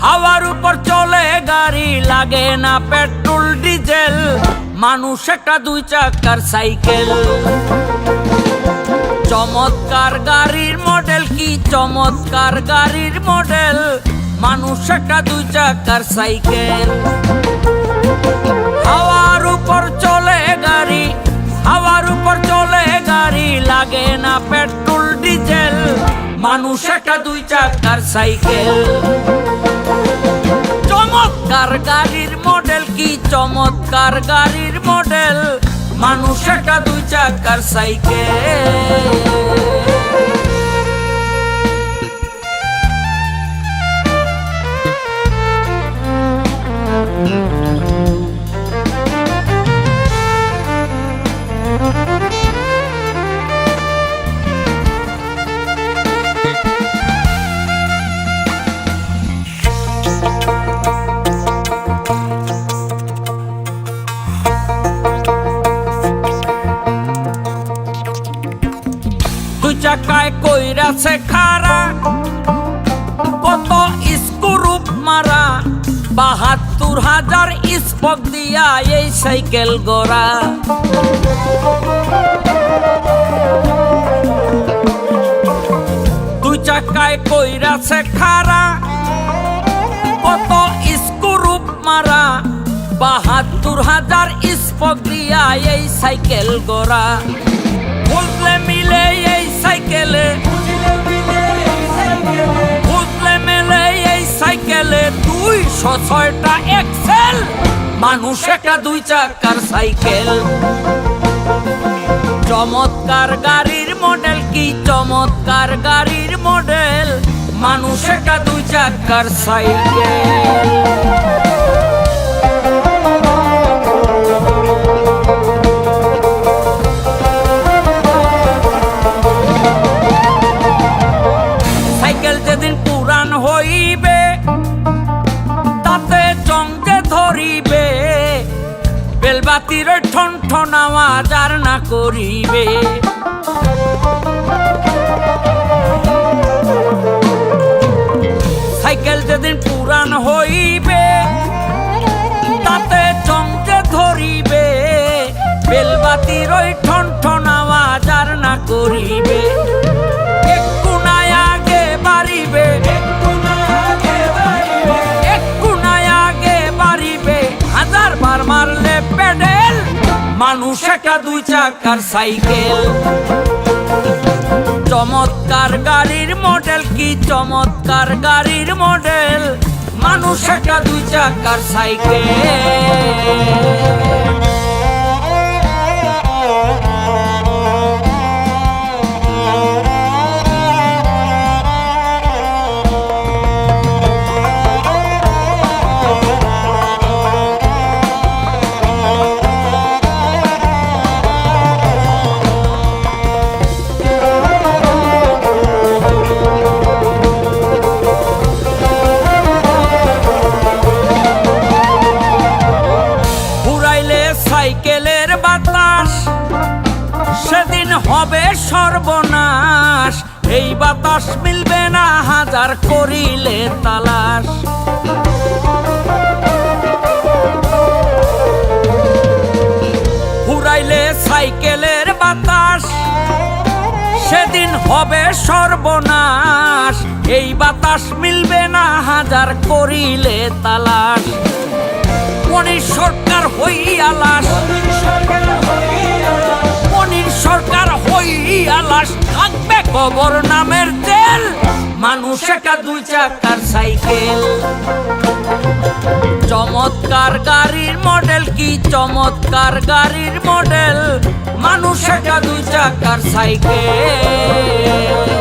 হাওয়ার উপর চলে গাড়ি, লাগে না পেট্রোল ডিজেল, মানুষ একটা দুই চাকার সাইকেল। চমৎকার গাড়ির মডেল, কি চমৎকার গাড়ির মডেল, মানুষ একটা দুই চাকার সাইকেল। হাওয়ার উপর চলে গাড়ি, হাওয়ার উপর চলে গাড়ি, লাগে না পেট্রোল ডিজেল, মানুষ একটা দুই চাকার সাইকেল। চমৎকার গাড়ির মডেল, কি চমৎকার গাড়ির মডেল, মানুষ একটা দুই চাকার সাইকেল। দুই চাকায় কইরাছে খাড়া, কত স্ক্রুপ মারা, ৭২,০০০ স্পক দিয়া এই সাইকেল গড়া। দুই চাকায় কইরাছে খাড়া, কত স্ক্রুপ মারা, ৭২,০০০ স্পক দিয়া এই সাইকেল গড়া। বুঝলে মিলে এই সাইকেলে, বুঝলে মিলে এই সাইকেলে ২০৬টা এক্সেল, মানুষ একটা দুই চাকার সাইকেল। চমৎকার গাড়ির মডেল, কি চমৎকার গাড়ির মডেল, মানুষ একটা দুই চাকার সাইকেল। যেদিন পুরান হইবে তাতে জঙ্গে ধরিবে, বেলবাতির ঠন ঠন আওয়াজ আর না করিবে। সাইকেল যেদিন পুরান হইবে তাতে জঙ্গে ধরিবে, বেলবাতির ঠন ঠন আওয়াজ আর না করিবে। মারলে পেডেল, মানুষ একটা দুই চাকার সাইকেল। চমৎকার গাড়ির মডেল, কি চমৎকার গাড়ির মডেল, মানুষ একটা দুই চাকার সাইকেল। সাইকেলের বাতাস সেদিন হবে সর্বনাশ, এই বাতাস মিলবে না হাজার করিলে তালাশ। ফুরাইলে সাইকেলের বাতাস সেদিন হবে সর্বনাশ, এই বাতাস মিলবে না হাজার করিলে তালাশ। মনির সরকার হইয়া লাশ, মনির সরকার হইয়া লাশ, থাকবে কবর নামের তেল, মানুষ একটা দুই চাকার সাইকেল। চমৎকার গাড়ির মডেল, কি চমৎকার গাড়ির মডেল, মানুষ একটা দুই চাকার সাইকেল।